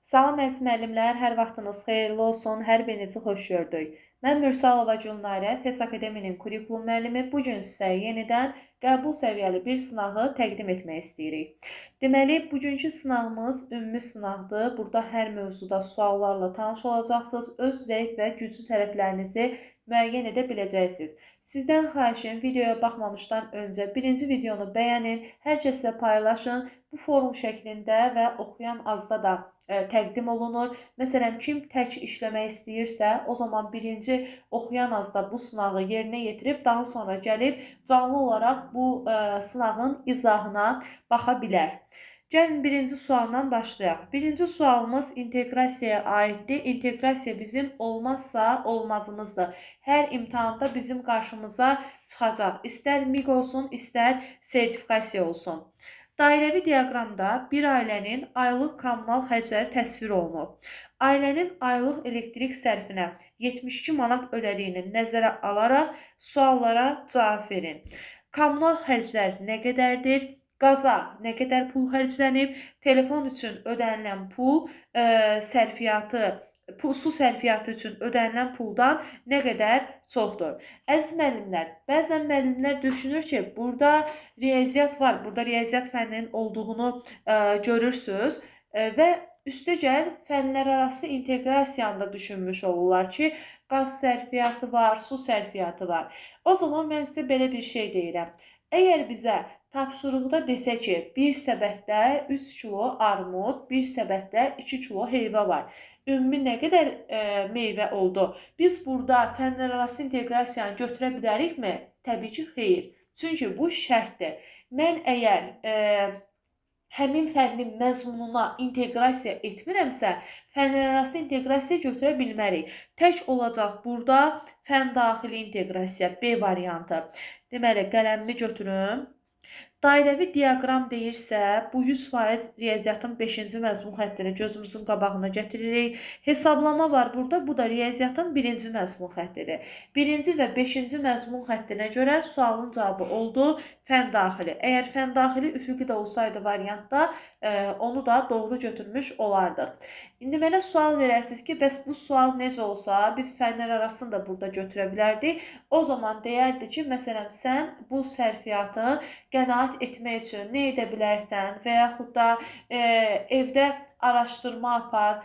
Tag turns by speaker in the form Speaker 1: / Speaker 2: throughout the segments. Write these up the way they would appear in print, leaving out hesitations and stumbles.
Speaker 1: Salam əziz müəllimlər, hər vaxtınız xeyirli olsun, hər birinizi xoş gördük. Mən Mürsalova Gülnarə, FES Akademinin kurikulum müəllimi. Bu gün sizə yenidən qəbul səviyyəli bir sınağı təqdim etmək istəyirik. Deməli, bugünkü sınağımız ümumi sınaqdır. Burada hər mövzuda suallarla tanış olacaqsınız. Öz zəif və güclü tərəflərinizi müəyyən edə biləcəksiniz. Sizdən xahişim videoya baxmamışdan öncə birinci videonu bəyənin, hər kəslə paylaşın. Bu forum şəklində və oxuyan azda da təqdim olunur. Məsələn, kim tək işləmək istəyirsə, o zaman birinci oxuyan azda bu sınağı yerinə yetirib, daha sonra gəlib canlı olaraq bu sınağın izahına baxa bilər. Gəlin birinci sualdan başlayaq. Birinci sualımız inteqrasiyaya aiddir. İnteqrasiya bizim olmazsa olmazımızdır. Hər imtahanda bizim qarşımıza çıxacaq. İstər MİQ olsun, istər sertifikasiya olsun. Dairəvi diaqramda bir ailənin aylıq kommunal xərcləri təsvir olunub. Ailənin aylıq elektrik sərfinə 72 manat ödədiyini nəzərə alaraq suallara cavab verin. Kommunal xərclər nə qədərdir? Qaza nə qədər pul xərclənib? Telefon üçün ödənilən pul su sərfiyyatı üçün ödənilən puldan nə qədər çoxdur? Əziz müəllimlər, bəzən müəllimlər düşünür ki, burada riyaziyyat var, burada riyaziyyat fənninin olduğunu görürsünüz və üstəgəl fənlər arası inteqrasiyanı da düşünmüş olurlar ki, qaz sərfiyyatı var, su sərfiyyatı var. O zaman mən sizə belə bir şey deyirəm. Əgər bizə tapşırıqda desə ki, bir səbətdə 3 kilo armud, bir səbətdə 2 kilo heyvə var. Ümumi nə qədər meyvə oldu? Biz burada fənlər arası inteqrasiyanı götürə bilərikmi? Təbii ki, xeyr. Çünki bu şərtdir. Mən əgər həmin fənnin məzmununa inteqrasiya etmirəmsə, fənlər arası inteqrasiya götürə bilmərik. Tək olacaq burada fən daxili inteqrasiya, B variantı. Deməli, qələmini götürüm. Dairəvi diaqram deyirsə, bu 100% riyaziyyatın 5-ci məzmun xəttini gözümüzün qabağına gətiririk. Hesablama var burada, bu da riyaziyyatın 1-ci məzmun xəttidir. 1-ci və 5-ci məzmun xəttinə görə sualın cavabı oldu fən daxili. Əgər fən daxili üfüqi də olsaydı variantda, onu da doğru götürmüş olardıq. İndi mənə sual verərsiniz ki, bəs bu sual necə olsa, biz fənlər arasını da burada götürə bilərdik. O zaman deyərdi ki, məsələn, sən bu sərfiyyatı qənaət etmək üçün nə edə bilərsən və yaxud da evdə araşdırma apar,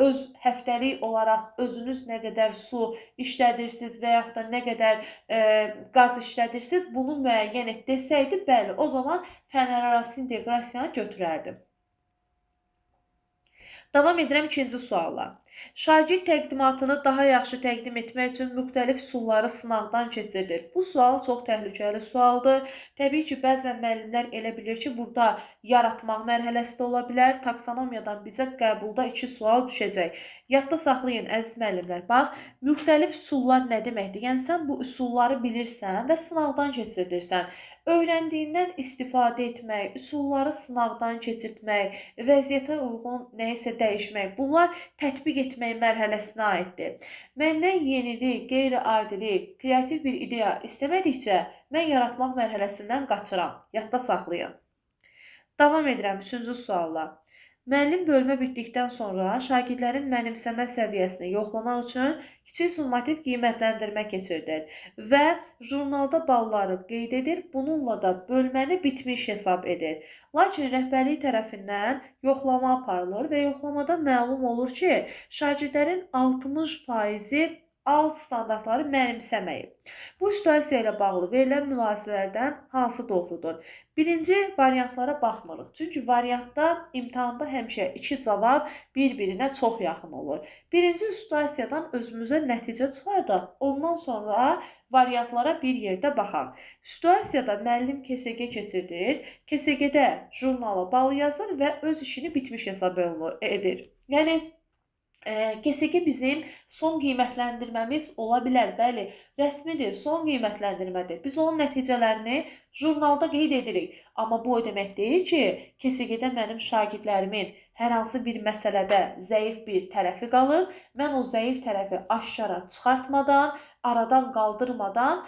Speaker 1: öz həftəlik olaraq özünüz nə qədər su işlədirsiniz və yaxud da nə qədər qaz işlədirsiniz, bunu müəyyən et desəydi, bəli, o zaman fənlər arası inteqrasiyanı götürərdim. Davam edirəm ikinci sualla. Şagird təqdimatını daha yaxşı təqdim etmək üçün müxtəlif üsulları sınaqdan keçirilir. Bu sual çox təhlükəli sualdır. Təbii ki, bəzən müəllimlər elə bilir ki, burada yaratmaq mərhələsi də ola bilər. Taksonomiyadan bizə qəbulda 2 sual düşəcək. Yadda saxlayın, əziz müəllimlər. Bax, müxtəlif üsullar nə deməkdir? Yəni, sən bu üsulları bilirsən və sınaqdan keçirirsən. Öyrəndiyindən istifadə etmək, üsulları sınaqdan keçirtmək, vəziyyətə uyğun nəyisə dəyişmək, bunlar tətbiq etmək mərhələsinə aiddir. Məndən yenilik, qeyri-adilik, kreativ bir ideya istəmədikcə, mən yaratmaq mərhələsindən qaçıram. Yadda saxlayın. Davam edirəm 3-cü sualla. Müəllim bölmə bitdikdən sonra şagirdlərin mənimsəmə səviyyəsini yoxlamaq üçün kiçik summativ qiymətləndirmə keçirilir və jurnalda balları qeyd edir, bununla da bölməni bitmiş hesab edir. Lakin rəhbərlik tərəfindən yoxlama aparılır və yoxlamada məlum olur ki, şagirdlərin 60%-i alt standartları mənimsəməyib. Bu situasiya ilə bağlı verilən mülahizələrdən hansı doğrudur? Birinci variantlara baxmırıq. Çünki variantda imtahanda həmişə 2 cavab bir-birinə çox yaxın olur. Birinci situasiyadan özümüzə nəticə çıxardaq. Ondan sonra variantlara bir yerdə baxaq. Situasiyada müəllim KSG keçirdir. KSG-də jurnala bal yazır və öz işini bitmiş hesab edir. Yəni, KSG bizim son qiymətləndirməmiz ola bilər. Bəli, rəsmidir, son qiymətləndirmədir. Biz onun nəticələrini jurnalda qeyd edirik. Amma bu o demək deyil ki, KSG-də mənim şagirdlərimin hər hansı bir məsələdə zəif bir tərəfi qalır. Mən o zəif tərəfi aşkara çıxartmadan, aradan qaldırmadan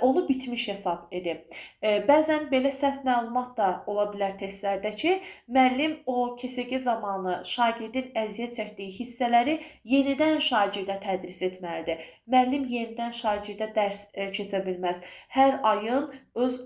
Speaker 1: onu bitmiş hesab edib. Bəzən belə səhv məlumat da ola bilər testlərdə ki, müəllim o KSG zamanı şagirdin əziyyət çəkdiyi hissələri yenidən şagirdə tədris etməlidir. Müəllim yenidən şagirdə dərs keçə bilməz. Hər ayın öz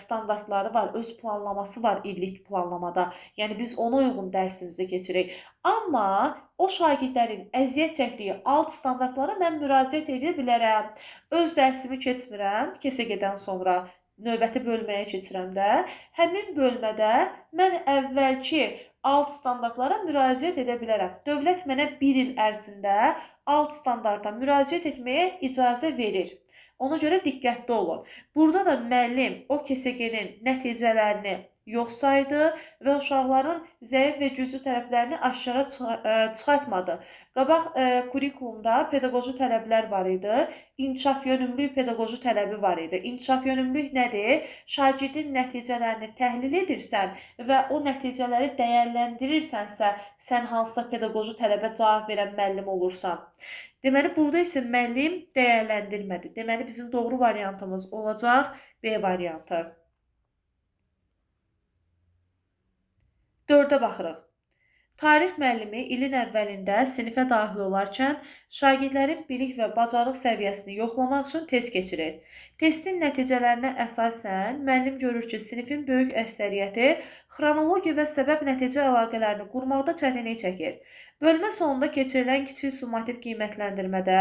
Speaker 1: standartları var, öz planlaması var illik planlamada. Yəni biz ona uyğun dərsimizi keçirik. Amma o şagirdlərin əziyyət çəkdiyi alt standartlara mən müraciət edə bilərəm. Öz dərsimi keçmirəm, KSG-dən sonra növbəti bölməyə keçirəm də. Həmin bölmədə mən əvvəlki alt standartlara müraciət edə bilərəm. Dövlət mənə 1 il ərzində alt standarta müraciət etməyə icazə verir. Ona görə diqqətli olun. Burada da müəllim o KSG-nin nəticələrini yox saydı və uşaqların zəif və güclü tərəflərini aşağı çıxartmadı. Qabaq kurikulumda pedaqoji tələblər var idi. İnkişaf yönümlülük pedaqoji tələbi var idi. İnkişaf yönümlülük nədir? Şagirdin nəticələrini təhlil edirsən və o nəticələri dəyərləndirirsənsə, sən hansısa pedaqoji tələbə cavab verən müəllim olursan. Deməli, burada isə müəllim dəyərləndirmədi. Deməli, bizim doğru variantımız olacaq B variantı. 4-ə baxırıq. Tarix müəllimi ilin əvvəlində sinifə daxil olarkən şagirdlərin bilik və bacarıq səviyyəsini yoxlamaq üçün test keçirir. Testin nəticələrinə əsasən müəllim görür ki, sinifin böyük əksəriyyəti xronologiya və səbəb-nəticə əlaqələrini qurmaqda çətinlik çəkir. Bölmə sonunda keçirilən kiçik summativ qiymətləndirmədə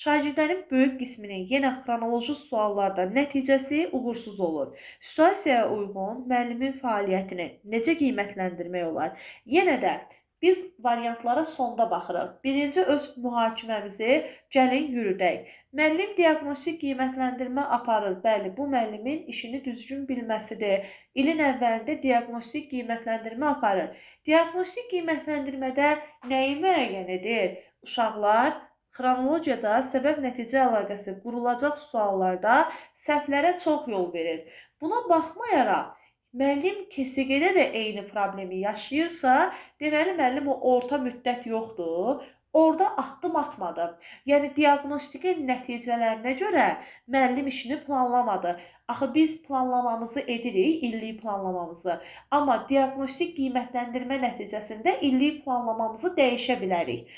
Speaker 1: şagirdlərin böyük qisminin yenə xronoloji suallarda nəticəsi uğursuz olur. Situasiyaya uyğun müəllimin fəaliyyətini necə qiymətləndirmək olar? Yenə də biz variantlara sonda baxırıq. Birinci öz mühakiməmizi gəlin yürüdək. Müəllim diaqnostik qiymətləndirmə aparır. Bəli, bu müəllimin işini düzgün bilməsidir. İlin əvvəlində diaqnostik qiymətləndirmə aparır. Diaqnostik qiymətləndirmədə nəyi müəyyən edir? Uşaqlar xronologiyada səbəb-nəticə əlaqəsi qurulacaq suallarda səhvlərə çox yol verir. Buna baxmayaraq, müəllim KSG-də də eyni problemi yaşayırsa, deməli müəllim o orta müddət yoxdur. Orada addım atmadı. Yəni diaqnostikin nəticələrinə görə müəllim işini planlamadı. Axı biz planlamamızı edirik, illik planlamamızı. Amma diaqnostik qiymətləndirmə nəticəsində illik planlamamızı dəyişə bilərik.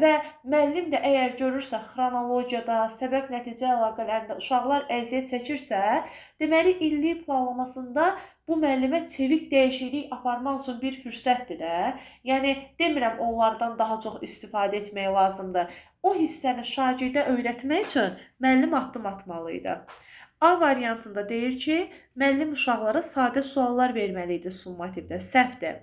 Speaker 1: Və müəllim də əgər görürsə xronologiyada, səbəb-nəticə əlaqələrində uşaqlar əziyyət çəkirsə, deməli illik planlamasında bu müəllimə çevik dəyişiklik aparmaq üçün bir fürsətdir də. Yəni demirəm onlardan daha çox istifadə etmək lazımdır. O hissəni şagirdə öyrətmək üçün müəllim addım atmalı idi. A variantında deyir ki, müəllim uşaqlara sadə suallar verməli idi summativdə. Səhvdir.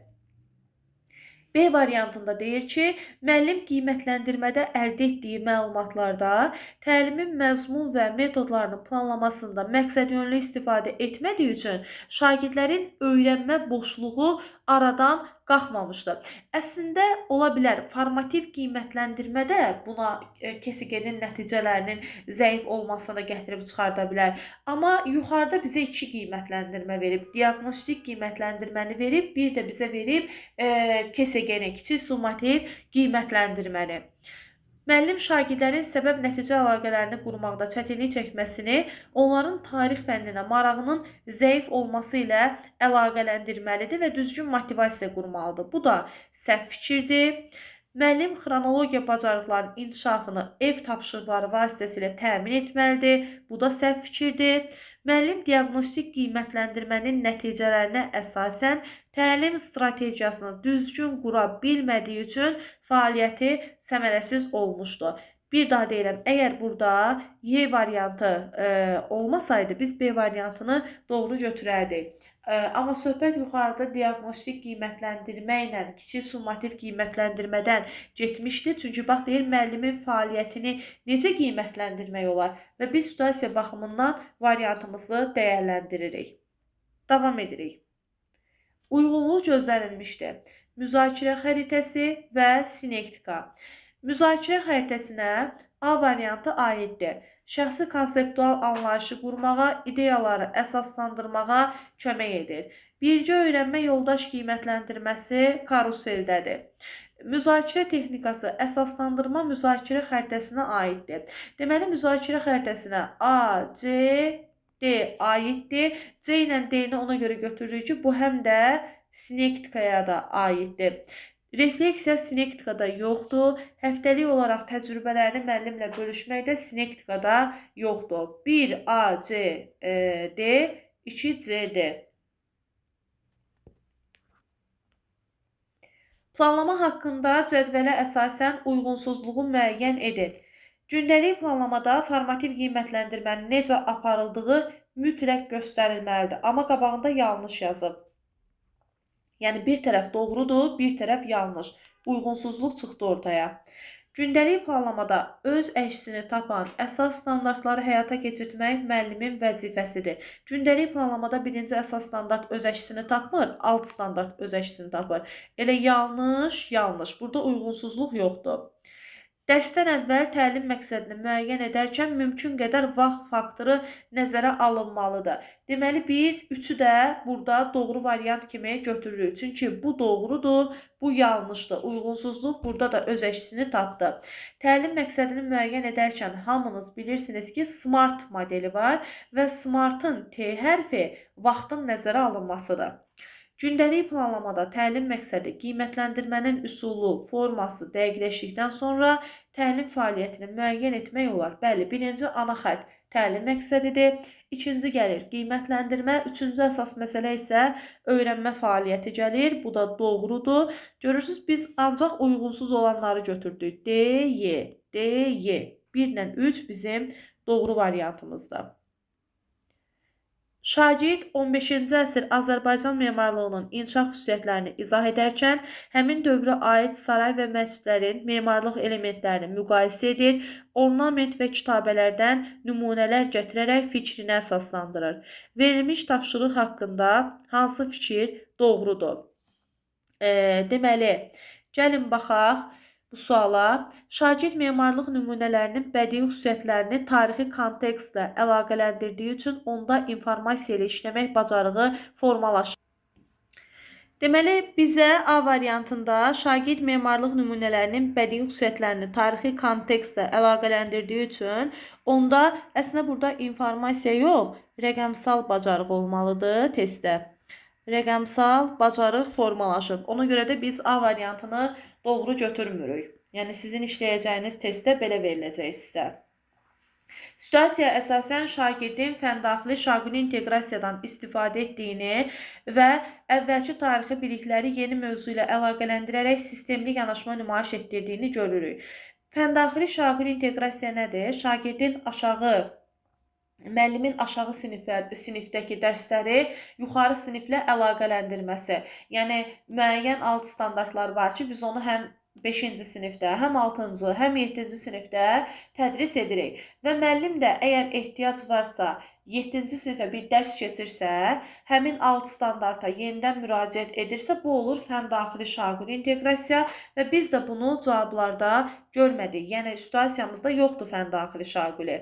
Speaker 1: B variantında deyir ki, müəllim qiymətləndirmədə əldə etdiyi məlumatlarda təlimin məzmun və metodlarının planlamasında məqsədyönlü istifadə etmədiyi üçün şagirdlərin öyrənmə boşluğu aradan qalxmamışdır. Əslində ola bilər formativ qiymətləndirmədə buna KSG-nin nəticələrinin zəif olmasını gətirib çıxarda bilər. Amma yuxarıda bizə 2 qiymətləndirmə verib, diaqnostik qiymətləndirməni verib, bir də bizə verib KSG-nin kiçik summativ qiymətləndirməni. Müəllim şagirdlərin səbəb-nəticə əlaqələrini qurmaqda çətinlik çəkməsini onların tarix fənninə marağının zəif olması ilə əlaqələndirməlidir və düzgün motivasiya qurmalıdır. Bu da səhv fikirdir. Müəllim xronologiya bacarıqlarının inkişafını ev tapşırıqları vasitəsilə təmin etməlidir. Bu da səhv fikirdir. Müəllim diaqnostik qiymətləndirmənin nəticələrinə əsasən təlim strategiyasını düzgün qura bilmədiyi üçün fəaliyyəti səmərəsiz olmuşdur. Bir daha deyirəm, əgər burada Y variantı olmasaydı, biz B variantını doğru götürərdik. Amma söhbət yuxarıda diaqnostik qiymətləndirmə ilə kiçik summativ qiymətləndirmədən getmişdi. Çünki bax deyir, müəllimin fəaliyyətini necə qiymətləndirmək olar və biz situasiya baxımından variantımızı dəyərləndiririk. Davam edirik. Uyğunluq gözlənilmişdir. Müzakirə xəritəsi və sinektika. Müzakirə xəritəsinə A variantı aiddir. Şəxsi konseptual anlayışı qurmağa, ideyaları əsaslandırmağa kömək edir. Birgə öyrənmə yoldaş qiymətləndirməsi karuseldədir. Müzakirə texnikası əsaslandırma müzakirə xəritəsinə aiddir. Deməli, müzakirə xəritəsinə A, C, D aiddir. C ilə D-ni ona görə götürürük ki, bu həm də sinektikaya da aiddir. Refleksiya sinektikada yoxdur. Həftəlik olaraq təcrübələrini müəllimlə bölüşməkdə sinektikada yoxdur. 1 A, C, D, 2 C, D. Planlama haqqında cədvələ əsasən uyğunsuzluğu müəyyən edin. Gündəlik planlamada formativ qiymətləndirmənin necə aparıldığı mütləq göstərilməlidir. Amma qabağında yanlış yazıb. Yəni bir tərəf doğrudur, bir tərəf yanlış. Uyğunsuzluq çıxdı ortaya. Gündəlik planlamada öz əksini tapan əsas standartları həyata keçirtmək müəllimin vəzifəsidir. Gündəlik planlamada birinci əsas standart öz əksini tapmır, alt standart öz əksini tapır. Elə yanlış. Burada uyğunsuzluq yoxdur. Dərsdən əvvəl təlim məqsədini müəyyən edərkən mümkün qədər vaxt faktoru nəzərə alınmalıdır. Deməli, biz 3-ü də burada doğru variant kimi götürürük. Çünki bu doğrudur, bu yanlışdır. Uyğunsuzluq burada da öz əksini tapdı. Təlim məqsədini müəyyən edərkən hamınız bilirsiniz ki, SMART modeli var və SMART-ın T hərfi vaxtın nəzərə alınmasıdır. Gündəlik planlamada təlim məqsədi, qiymətləndirmənin üsulu, forması dəqiqləşdikdən sonra təlim fəaliyyətini müəyyən etmək olar. Bəli, birinci ana xətt təlim məqsədidir. İkinci gəlir qiymətləndirmə. Üçüncü əsas məsələ isə öyrənmə fəaliyyəti gəlir. Bu da doğrudur. Görürsünüz, biz ancaq uyğunsuz olanları götürdük. D, Y, D, Y. 1 ilə 3 bizim doğru variantımızdır. Şagird 15-ci əsr Azərbaycan memarlığının inkişaf xüsusiyyətlərini izah edərkən həmin dövrə aid saray və məscidlərin memarlıq elementlərini müqayisə edir, ornament və kitabələrdən nümunələr gətirərək fikrini əsaslandırır. Verilmiş tapşırıq haqqında hansı fikir doğrudur? Deməli, gəlin baxaq bu suala. Şagird memarlıq nümunələrinin bədii xüsusiyyətlərini tarixi kontekstlə əlaqələndirdiyi üçün onda informasiya ilə işləmək bacarığı formalaşır. Deməli, bizə A variantında şagird memarlıq nümunələrinin bədii xüsusiyyətlərini tarixi kontekstlə əlaqələndirdiyi üçün onda əslində burada informasiya yox, rəqəmsal bacarıq olmalıdır testdə. Rəqəmsal bacarıq formalaşıb. Ona görə də biz A variantını doğru götürmürük. Yəni sizin işləyəcəyiniz testdə belə veriləcək sizə. Situasiyaya əsasən şagirdin fəndaxili şaquli inteqrasiyadan istifadə etdiyini və əvvəlki tarixi bilikləri yeni mövzu ilə əlaqələndirərək sistemli yanaşma nümayiş etdirdiyini görürük. Fəndaxili şaquli inteqrasiya nədir? Şagirdin müəllimin aşağı sinifdəki dərsləri yuxarı siniflə əlaqələndirməsi. Yəni, müəyyən alt standartlar var ki, biz onu həm 5-ci sinifdə, həm 6-cı, həm 7-ci sinifdə tədris edirik. Və müəllim də əgər ehtiyac varsa, 7-ci sinifə bir dərs keçirsə, həmin alt standarta yenidən müraciət edirsə, bu olur fəndaxili şaquli inteqrasiya və biz də bunu cavablarda görmədik. Yəni, situasiyamızda yoxdur fəndaxili şaquli.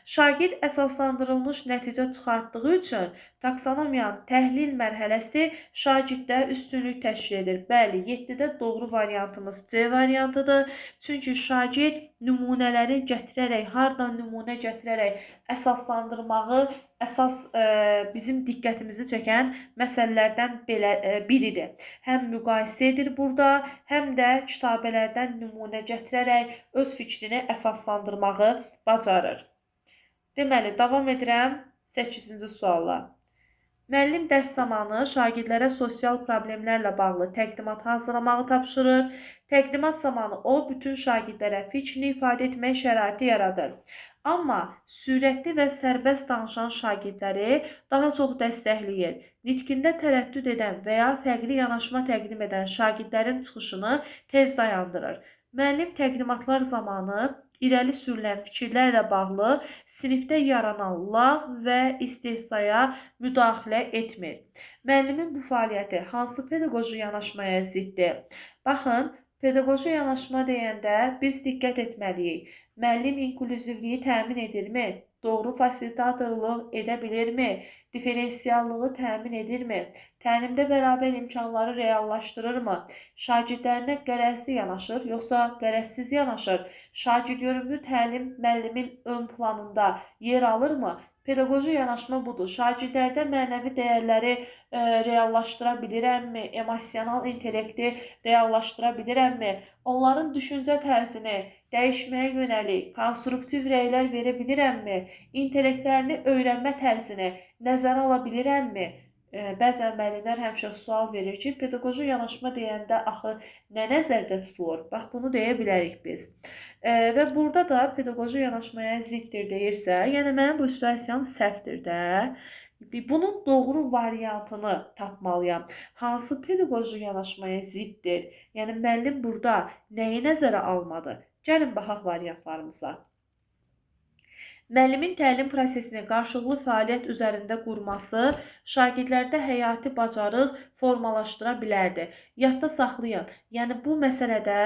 Speaker 1: Şagird əsaslandırılmış nəticə çıxartdığı üçün taksonomiyanın təhlil mərhələsi şagirddə üstünlük təşkil edir. Bəli, 7-də doğru variantımız C variantıdır. Çünki şagird nümunələri gətirərək, hardan nümunə gətirərək əsaslandırmağı əsas bizim diqqətimizi çəkən məsələlərdən biridir. Həm müqayisə edir burada, həm də kitabələrdən nümunə gətirərək öz fikrini əsaslandırmağı bacarır. Deməli, davam edirəm 8-ci sualla. Müəllim dərs zamanı şagirdlərə sosial problemlərlə bağlı təqdimat hazırlamağı tapşırır. Təqdimat zamanı o, bütün şagirdlərə fikrini ifadə etmək şəraiti yaradır. Amma sürətli və sərbəst danışan şagirdləri daha çox dəstəkləyir. Nitqində tərəddüd edən və ya fərqli yanaşma təqdim edən şagirdlərin çıxışını tez dayandırır. Müəllim təqdimatlar zamanı irəli sürülən fikirlərlə bağlı sinifdə yaranan lağ və istehzaya müdaxilə etmir. Müəllimin bu fəaliyyəti hansı pedaqoji yanaşmaya ziddir? Baxın, pedaqoji yanaşma deyəndə biz diqqət etməliyik. Müəllim inklüzivliyi təmin edirmi? Doğru fasilitatorluq edə bilirmi? Diferensiallığı təmin edirmi? Təlimdə bərabər imkanları reallaşdırırmı? Şagirdlərinə qərəzli yanaşır, yoxsa qərəzsiz yanaşır? Şagirdyorumlu təlim müəllimin ön planında yer alırmı? Pedaqoji yanaşma budur. Şagirdlərdə mənəvi dəyərləri reallaşdıra bilirəmmi? Emosional intellekti reallaşdıra bilirəmmi? Onların düşüncə tərzini dəyişməyə yönəlik konstruktiv rəylər verə bilirəmmi? İntellektlərini öyrənmə tərzini nəzərə ala bilirəmmi? Bəzən müəllimlər həmişə sual verir ki, pedaqoji yanaşma deyəndə axı nə nəzərdə tutulur? Bax, bunu deyə bilərik biz. Və burada da pedaqoji yanaşmaya ziddir deyirsə, yəni mənim bu situasiyam səhvdir də. Bunun doğru variantını tapmalıyam. Hansı pedaqoji yanaşmaya ziddir? Yəni müəllim burada nəyi nəzərə almadı? Gəlin baxaq variantlarımıza. Müəllimin təlim prosesini qarşılıqlı fəaliyyət üzərində qurması şagirdlərdə həyati bacarıq formalaşdıra bilərdi. Yadda saxlayın. Yəni bu məsələdə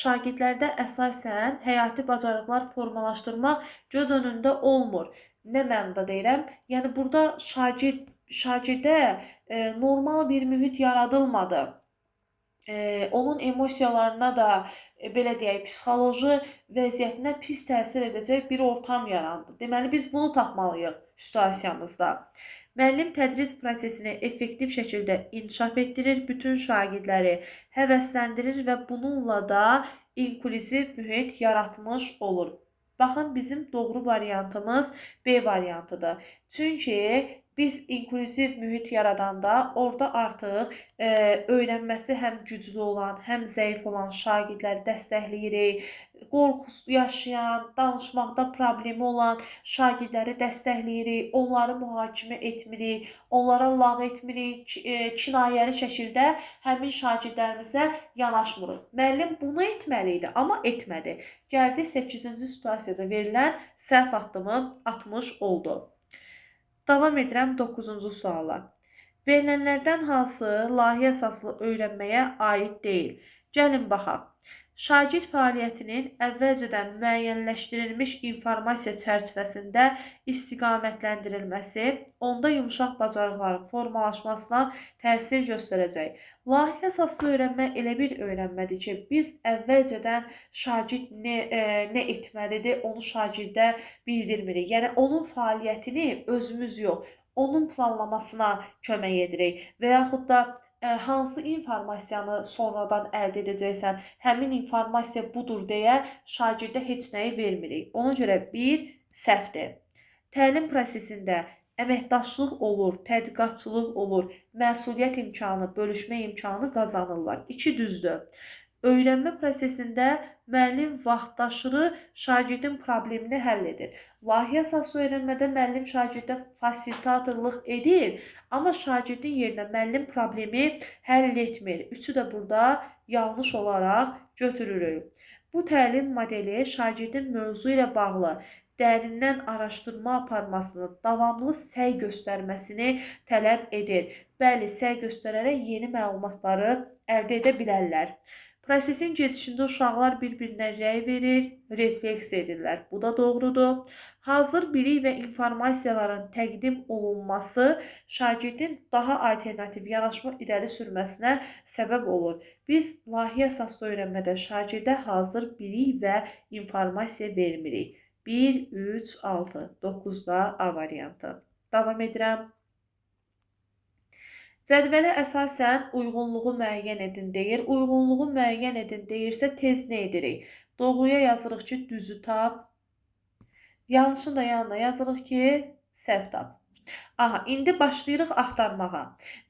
Speaker 1: şagirdlərdə əsasən həyati bacarıqlar formalaşdırmaq göz önündə olmur. Nə mənada deyirəm? Yəni burada şagirdə normal bir mühit yaradılmadı. Onun emosiyalarına da belə deyək, psixoloji vəziyyətinə pis təsir edəcək bir ortam yarandı. Deməli, biz bunu tapmalıyıq situasiyamızda. Müəllim tədris prosesini effektiv şəkildə inkişaf etdirir, bütün şagirdləri həvəsləndirir və bununla da inklüziv mühit yaratmış olur. Baxın, bizim doğru variantımız B variantıdır. Çünki biz inklüziv mühit yaradanda orada artıq öyrənməsi həm güclü olan, həm zəif olan şagirdləri dəstəkləyirik. Qorxu yaşayan, danışmaqda problemi olan şagirdləri dəstəkləyirik, onları mühakimə etmirik, onlara lağ etmirik, kinayəli şəkildə həmin şagirdlərimizə yanaşmırıq. Müəllim bunu etməli idi, amma etmədi. Gəldi 8-ci situasiyada verilən səhv addımı atmış oldu. Davam edirəm 9-cu suala. Verilənlərdən hansı layihə əsaslı öyrənməyə aid deyil? Gəlin baxaq. Şagird fəaliyyətinin əvvəlcədən müəyyənləşdirilmiş informasiya çərçivəsində istiqamətləndirilməsi onda yumşaq bacarıqların formalaşmasına təsir göstərəcək. Layihə əsaslı öyrənmə elə bir öyrənmədir ki, biz əvvəlcədən şagird nə etməlidir, onu şagirdə bildirmirik. Yəni, onun fəaliyyətini özümüz yox, onun planlamasına kömək edirik və yaxud da hansı informasiyanı sonradan əldə edəcəksən, həmin informasiya budur deyə şagirdə heç nəyi vermirik. Ona görə bir səhvdir. Təlim prosesində əməkdaşlıq olur, tədqiqatçılıq olur, məsuliyyət imkanı, bölüşmə imkanı qazanırlar. 2 düzdür. Öyrənmə prosesində müəllim vaxtaşırı şagirdin problemini həll edir. Layihə əsaslı öyrənmədə müəllim şagirdə fasilitatorluq edir, amma şagirdin yerinə müəllim problemi həll etmir. Üçü də burada yanlış olaraq götürürük. Bu təlim modeli şagirdin mövzu ilə bağlı dərindən araşdırma aparmasını, davamlı səy göstərməsini tələb edir. Bəli, səy göstərərək yeni məlumatları əldə edə bilərlər. Prosesin gedişində uşaqlar bir-birinə rəy verir, refleks edirlər. Bu da doğrudur. Hazır bilik və informasiyaların təqdim olunması şagirdin daha alternativ yanaşma irəli sürməsinə səbəb olur. Biz layihə əsaslı öyrənmədə şagirdə hazır bilik və informasiya vermirik. 1, 3, 6, 9-da A variantı. Davam edirəm. Cədvələ əsasən uyğunluğu müəyyən edin deyir. Uyğunluğu müəyyən edin deyirsə tez nə edirik? Doğruya yazırıq ki, düzü tap. Yanlışın da yanına yazırıq ki, səhv tap. Aha, indi başlayırıq axtarmağa.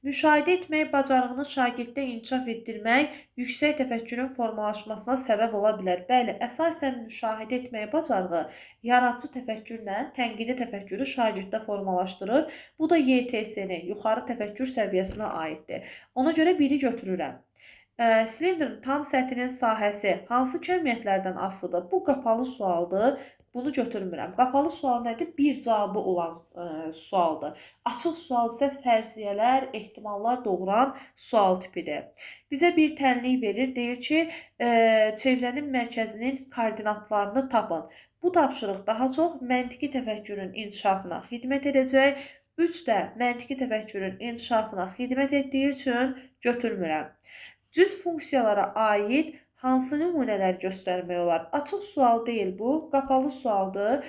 Speaker 1: Müşahidə etmək bacarığını şagirddə inkişaf etdirmək yüksək təfəkkürün formalaşmasına səbəb ola bilər. Bəli, əsasən müşahidə etmək bacarığı yaradıcı təfəkkürlə tənqidi təfəkkürü şagirddə formalaşdırır. Bu da YTS-ni, yuxarı təfəkkür səviyyəsinə aiddir. Ona görə biri götürürəm. Silindrin tam səthinin sahəsi hansı kəmiyyətlərdən asılıdır? Bu qapalı sualdır. Bunu götürmürəm. Qapalı sual nədir? Bir cavabı olan sualdır. Açıq sual isə fərziyyələr, ehtimallar doğuran sual tipidir. Bizə bir tənlik verir, deyir ki, çevrənin mərkəzinin koordinatlarını tapın. Bu tapşırıq daha çox məntiqi təfəkkürün inkişafına xidmət edəcək. 3 də məntiqi təfəkkürün inkişafına xidmət etdiyi üçün götürmürəm. Cüt funksiyalara aid hansı nümunələr göstərmək olar? Açıq sual deyil bu, qapalı sualdır.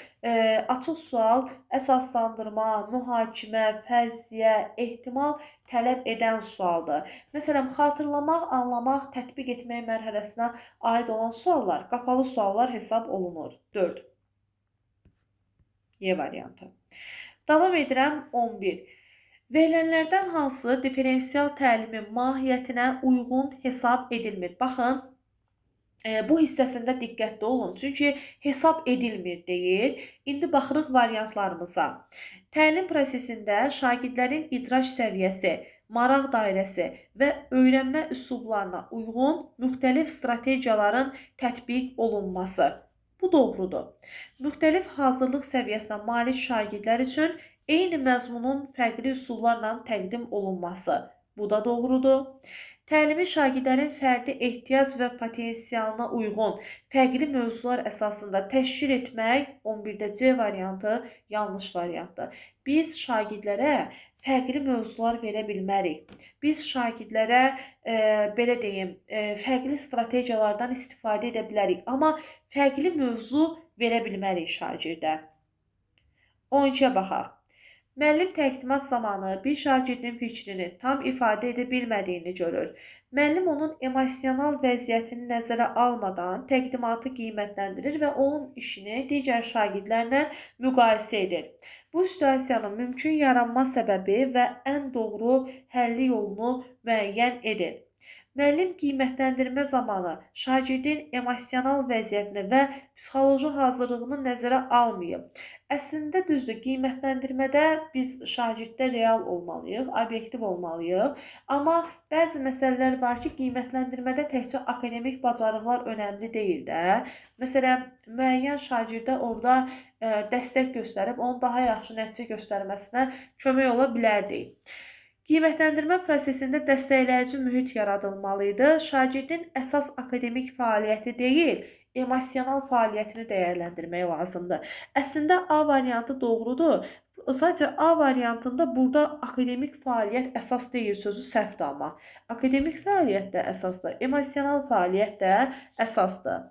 Speaker 1: Açıq sual əsaslandırma, mühakimə, fərziyyə, ehtimal tələb edən sualdır. Məsələn, xatırlamaq, anlamaq, tətbiq etmək mərhələsinə aid olan suallar qapalı suallar hesab olunur. 4. Y variantı. Davam edirəm 11. Verilənlərdən hansı diferensial təlimin mahiyyətinə uyğun hesab edilmir? Baxın, bu hissəsində diqqətli olun. Çünki hesab edilmir deyir. İndi baxırıq variantlarımıza. Təlim prosesində şagirdlərin idrac səviyyəsi, maraq dairəsi və öyrənmə üslublarına uyğun müxtəlif strategiyaların tətbiq olunması. Bu doğrudur. Müxtəlif hazırlıq səviyyəsinə malik şagirdlər üçün eyni məzmunun fərqli üsullarla təqdim olunması. Bu da doğrudur. Təlimi şagirdlərin fərdi ehtiyac və potensialına uyğun fərqli mövzular əsasında təşkil etmək 11-də C variantı yanlış variantdır. Biz şagirdlərə fərqli mövzular verə bilmərik. Biz şagirdlərə belə deyim, fərqli strategiyalardan istifadə edə bilərik, amma fərqli mövzu verə bilmərik şagirdə. 12-yə baxaq. Müəllim təqdimat zamanı bir şagirdin fikrini tam ifadə edə bilmədiyini görür. Müəllim onun emosional vəziyyətini nəzərə almadan təqdimatı qiymətləndirir və onun işini digər şagirdlərlə müqayisə edir. Bu situasiyanın mümkün yaranma səbəbi və ən doğru həlli yolunu müəyyən edir. Müəllim qiymətləndirmə zamanı şagirdin emosional vəziyyətini və psixoloji hazırlığını nəzərə almayıb. Əslində düzdür, qiymətləndirmədə biz şagirddə real olmalıyıq, obyektiv olmalıyıq. Amma bəzi məsələlər var ki, qiymətləndirmədə təkcə akademik bacarıqlar önəmli deyil də. Məsələn, müəyyən şagirdə orada dəstək göstərib, onun daha yaxşı nəticə göstərməsinə kömək ola bilərdik. Qiymətləndirmə prosesində dəstəkləyici mühit yaradılmalıydı. Şagirdin əsas akademik fəaliyyəti deyil, emosional fəaliyyətini dəyərləndirmək lazımdır. Əslində A variantı doğrudur. Sadəcə A variantında burada akademik fəaliyyət əsas deyil sözü səhvdir amma. Akademik fəaliyyət də əsasdır, emosional fəaliyyət də əsasdır.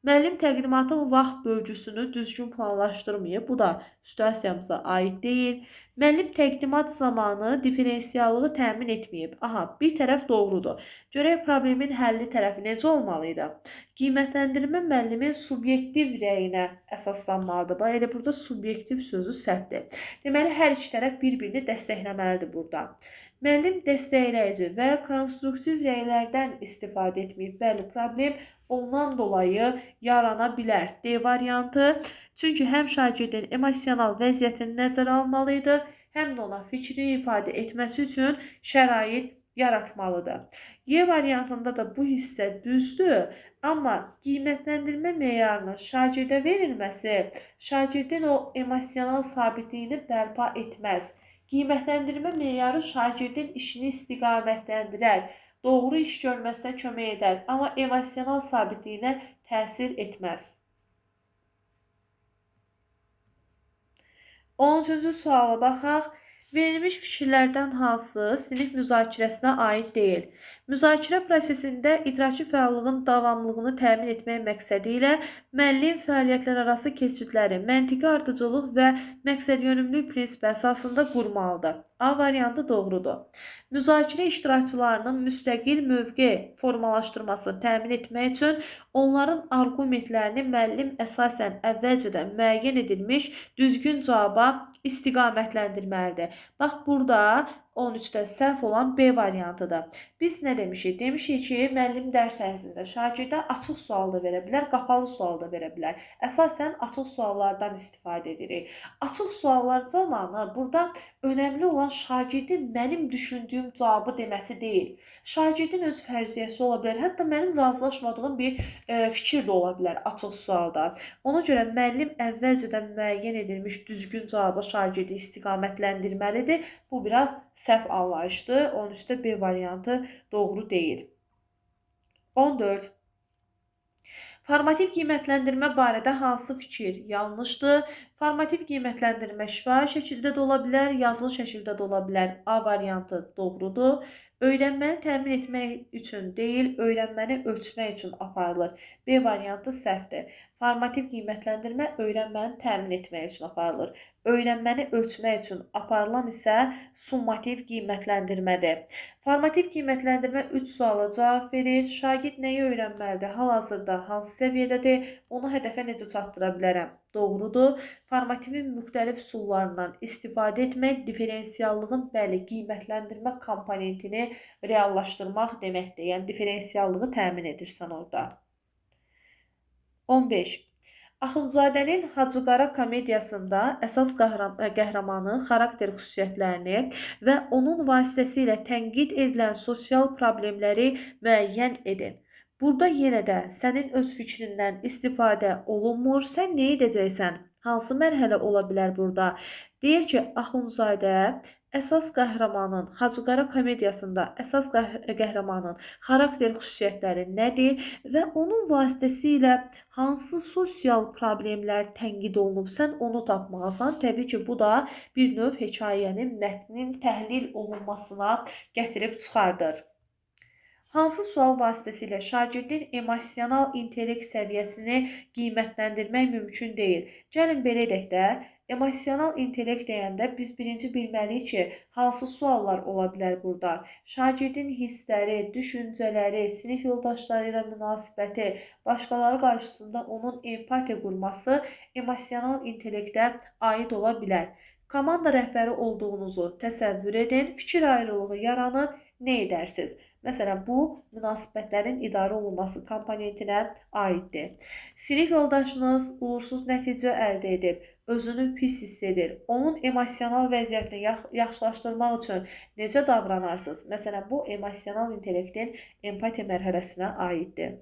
Speaker 1: Müəllim təqdimatın vaxt bölgüsünü düzgün planlaşdırmayıb. Bu da situasiyamıza aid deyil. Müəllim təqdimat zamanı diferensiallığı təmin etməyib. Aha, bir tərəf doğrudur. Görək problemin həlli tərəfi necə olmalıydı? Qiymətləndirmə müəllimin subyektiv rəyinə əsaslanmalıdır. Bax, elə burada subyektiv sözü səhvdir. Deməli, hər iki tərəf bir-birini dəstəkləməlidir burada. Müəllim dəstəkləyici və konstruktiv rəylərdən istifadə etməyib. Bəli, problem ondan dolayı yarana bilər. D variantı. Çünki həm şagirdin emosional vəziyyətini nəzərə almalıydı, həm də ona fikrini ifadə etməsi üçün şərait yaratmalıdır. Y variantında da bu hissə düzdür, amma qiymətləndirmə meyarının şagirdə verilməsi şagirdin o emosional sabitliyini bərpa etməz. Qiymətləndirmə meyarı şagirdin işini istiqamətləndirər, doğru iş görməsinə kömək edər, amma emosional sabitliyinə təsir etməz. 13-cü suala baxaq. Verilmiş fikirlərdən hansı sinif müzakirəsinə aid deyil? Müzakirə prosesində idraki fəallığın davamlılığını təmin etmək məqsədi ilə müəllim fəaliyyətlərarası keçidləri məntiqi ardıcıllıq və məqsədyönümlülük prinsipi əsasında qurmalıdır. A variantı doğrudur. Müzakirə iştirakçılarının müstəqil mövqe formalaşdırmasını təmin etmək üçün onların arqumentlərini müəllim əsasən əvvəlcədən müəyyən edilmiş düzgün cavaba istiqamətləndirməlidir. Bax, burada 13-də səhv olan B variantıdır. Biz nə demişik? Demişik ki, müəllim dərs ərzində şagirdə açıq sual da verə bilər, qapalı sual da verə bilər. Əsasən açıq suallardan istifadə edirik. Açıq suallar zamanı burada önəmli olan şagirdin mənim düşündüyüm cavabı deməsi deyil. Şagirdin öz fərziyyəsi ola bilər, hətta mənim razılaşmadığım bir fikir də ola bilər açıq sualda. Ona görə müəllim əvvəlcədən müəyyən edilmiş düzgün cavaba şagirdi istiqamətləndirməlidir. Bu biraz səhv anlayışdır. 13-də B variantı doğru deyil. 14. Formativ qiymətləndirmə barədə hansı fikir yanlışdır? Formativ qiymətləndirmə şifahi şəkildə də ola bilər, yazılı şəkildə də ola bilər. A variantı doğrudur. Öyrənməni təmin etmək üçün deyil, öyrənməni ölçmək üçün aparılır. B variantı səhvdir. Formativ qiymətləndirmə öyrənməni təmin etmək üçün aparılır. Öyrənməni ölçmək üçün aparılan isə summativ qiymətləndirmədir. Formativ qiymətləndirmə 3 suala cavab verir. Şagird nəyi öyrənməlidir? Hal-hazırda hansı səviyyədədir? Onu hədəfə necə çatdıra bilərəm? Doğrudur. Formativin müxtəlif üsullarından istifadə etmək diferensiallığın qiymətləndirmə komponentini reallaşdırmaq deməkdir. Yəni diferensiallığı təmin edirsən orada. 15. Axundzadənin Hacıqara komediyasında əsas qəhrəmanın xarakter xüsusiyyətlərini və onun vasitəsilə tənqid edilən sosial problemləri müəyyən edin. Burada yenə də sənin öz fikrindən istifadə olunmur. Sən nə edəcəksən? Hansı mərhələ ola bilər burada? Deyir ki, Axundzadə əsas qəhrəmanın, Hacıqara komediyasında əsas qəhrəmanın xarakter xüsusiyyətləri nədir və onun vasitəsilə hansı sosial problemlər tənqid olunub, sən onu tapmalısan. Təbii ki, bu da bir növ hekayənin, mətnin təhlil olunmasına gətirib çıxardır. Hansı sual vasitəsilə şagirdin emosional intellekt səviyyəsini qiymətləndirmək mümkün deyil? Gəlin belə edək də, emosional intellekt deyəndə biz birinci bilməliyik ki, hansı suallar ola bilər burada? Şagirdin hissləri, düşüncələri, sinif yoldaşları ilə münasibəti, başqaları qarşısında onun empatiya qurması emosional intellektə aid ola bilər. Komanda rəhbəri olduğunuzu təsəvvür edin, fikir ayrılığı yaranır, nə edərsiniz? Məsələn, bu münasibətlərin idarə olunması komponentinə aiddir. Sinif yoldaşınız uğursuz nəticə əldə edib, özünü pis hiss edir. Onun emosional vəziyyətini yaxşılaşdırmaq üçün necə davranarsınız? Məsələn, bu emosional intellektin empatiya mərhələsinə aiddir.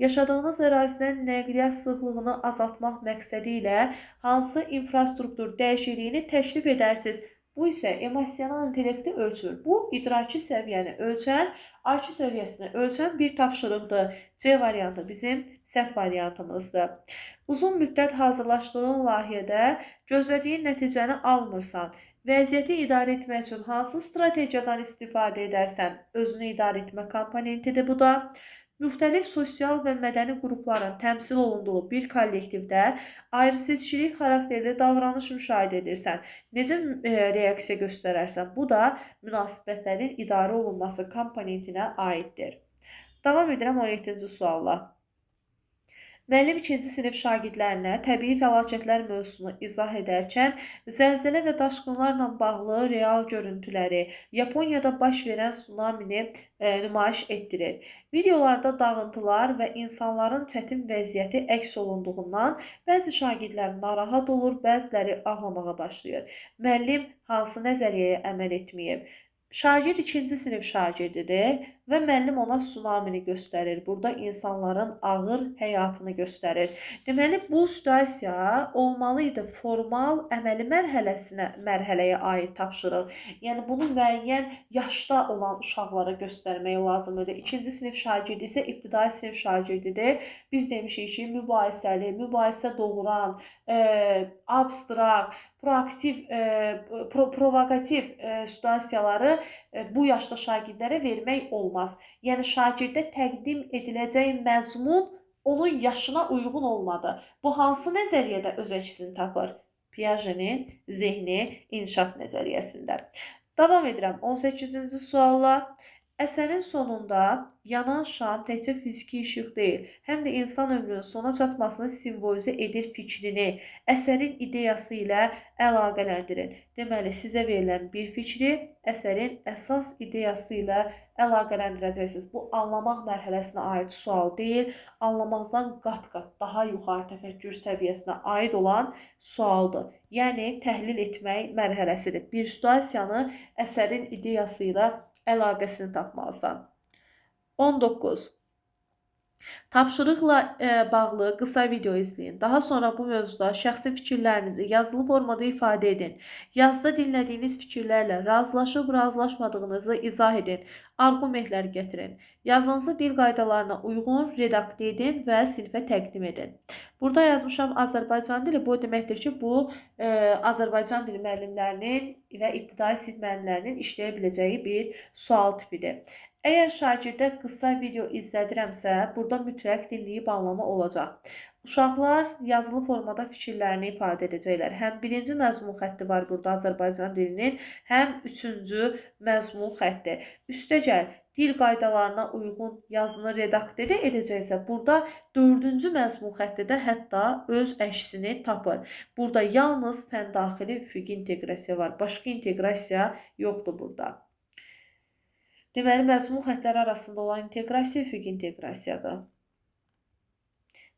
Speaker 1: Yaşadığınız ərazidən nəqliyyat sıxlığını azaltmaq məqsədi ilə hansı infrastruktur dəyişikliyini təklif edərsiniz? Bu isə emosional intellekti ölçür. Bu, idraki səviyyəni ölçən, IQ səviyyəsini ölçən bir tapşırıqdır. C variantı bizim səhv variantımızdır. Uzun müddət hazırlaşdığın layihədə gözlədiyin nəticəni almırsan. Vəziyyəti idarə etmək üçün hansı strategiyadan istifadə edərsən? Özünü idarə etmə komponentidir bu da. Müxtəlif sosial və mədəni qrupların təmsil olunduğu bir kollektivdə ayrıseçkilik xarakterli davranış müşahidə edirsən. Necə reaksiya göstərərsən? Bu da münasibətlərin idarə olunması komponentinə aiddir. Davam edirəm 17-ci sualla. Müəllim 2-ci sinif şagirdlərinə təbii fəlakətlər mövzusunu izah edərkən zəlzələ və daşqınlarla bağlı real görüntüləri, Yaponiyada baş verən tsunamini nümayiş etdirir. Videolarda dağıntılar və insanların çətin vəziyyəti əks olunduğundan bəzi şagirdlər narahat olur, bəziləri ağlamağa başlayır. Müəllim hansı nəzəriyyəyə əməl etməyib? Şagird 2-ci sinif şagirdidir və müəllim ona tsunamini göstərir. Burada insanların ağır həyatını göstərir. Deməli, bu situasiya olmalı idi formal əməli mərhələyə aid tapşırıq. Yəni, bunu müəyyən yaşda olan uşaqlara göstərmək lazımdır. 2-ci sinif şagirdi isə ibtidai sinif şagirdidir. Biz demişik ki, mübahisəli, mübahisə doğuran, abstrakt, proaktiv, provokativ situasiyaları bu yaşda şagirdlərə vermək olmaz. Yəni, şagirdə təqdim ediləcək məzmun onun yaşına uyğun olmadı. Bu hansı nəzəriyyədə öz əksini tapır? Piagetin zehni inkişaf nəzəriyyəsində. Davam edirəm 18-ci sualla. Əsərin sonunda yanan şam təkcə fiziki işıq deyil, həm də insan ömrünün sona çatmasını simvolizə edir fikrini əsərin ideyası ilə əlaqələndirin. Deməli, sizə verilən bir fikri əsərin əsas ideyası ilə əlaqələndirəcəksiniz. Bu, anlamaq mərhələsinə aid sual deyil, anlamaqdan qat-qat daha yuxarı təfəkkür səviyyəsinə aid olan sualdır. Yəni, təhlil etmək mərhələsidir. Bir situasiyanı əsərin ideyası ilə əlaqəsini tapmalısan. 19. Tapşırıqla bağlı qısa video izləyin. Daha sonra bu mövzuda şəxsi fikirlərinizi yazılı formada ifadə edin. Yazıda dinlədiyiniz fikirlərlə razılaşıb razılaşmadığınızı izah edin. Arqumentlər gətirin. Yazınızı dil qaydalarına uyğun redaktə edin və sinifə təqdim edin. Burada yazmışam Azərbaycan dili. Bu deməkdir ki, bu Azərbaycan dili müəllimlərinin və ibtidai sinif müəllimlərinin işləyə biləcəyi bir sual tipidir. Əgər şagirdə qısa video izlədirəmsə, burada mütləq dinləyib anlama olacaq. Uşaqlar yazılı formada fikirlərini ifadə edəcəklər. Həm birinci məzmun xətti var burada Azərbaycan dilinin, həm üçüncü məzmun xətti. Üstəgəl, dil qaydalarına uyğun yazını redaktə edəcəksə, burada dördüncü məzmun xətti də hətta öz əksini tapır. Burada yalnız fəndaxili üfüqi inteqrasiya var. Başqa inteqrasiya yoxdur burada. Deməli, məzmun xəttləri arasında olan inteqrasiya üfüqi inteqrasiyadır.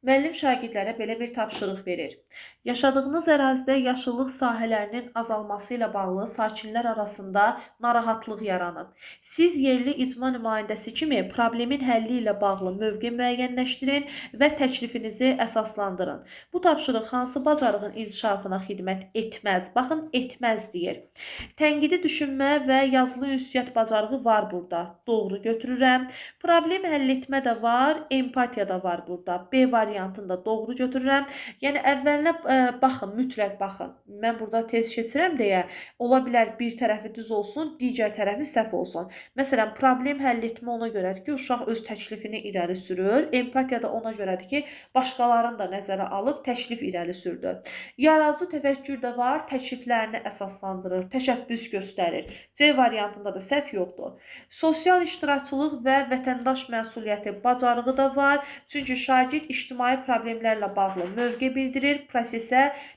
Speaker 1: Müəllim şagirdlərə belə bir tapşırıq verir. Yaşadığınız ərazidə yaşıllıq sahələrinin azalması ilə bağlı sakinlər arasında narahatlıq yaranıb. Siz yerli icma nümayəndəsi kimi problemin həlli ilə bağlı mövqe müəyyənləşdirin və təklifinizi əsaslandırın. Bu tapşırıq hansı bacarığın inkişafına xidmət etməz? Baxın, etməz deyir. Tənqidi düşünmə və yazılı ünsiyyət bacarığı var burada. Doğru götürürəm. Problem həll etmə də var, empatiya da var burada. B variantında doğru götürürəm. Yəni, əvvəlinə baxın, mütləq baxın. Mən burada tez keçirəm deyə, ola bilər bir tərəfi düz olsun, digər tərəfi səhv olsun. Məsələn, problem həll etmə ona görədir ki, uşaq öz təklifini irəli sürür. Empatiya da ona görədir ki, başqalarını da nəzərə alıb təklif irəli sürdü. Yaradıcı təfəkkür də var, təkliflərini əsaslandırır, təşəbbüs göstərir. C variantında da səhv yoxdur. Sosial iştirakçılıq və vətəndaş məsuliyyəti bacarığı da var. Çünki şagird ictimai problemlərlə bağlı mövqe bildirir, prosesə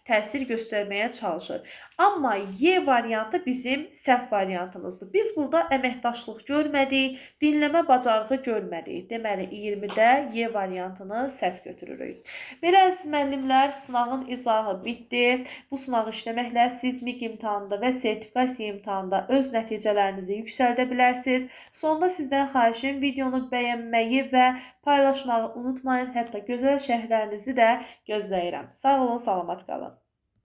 Speaker 1: təsir göstərməyə çalışır. Amma Y variantı bizim səhv variantımızdır. Biz burada əməkdaşlıq görmədik, dinləmə bacarığı görmədik. Deməli, 20-də Y variantını səhv götürürük. Belə əziz müəllimlər, sınağın izahı bitdi. Bu sınağı işləməklə siz MİQ imtahanında və sertifikasiya imtahanında öz nəticələrinizi yüksəldə bilərsiniz. Sonda sizdən xahişim videonu bəyənməyi və paylaşmağı unutmayın. Hətta gözəl şərhlərinizi də gözləyirəm. Sağ olun, salamat qalın.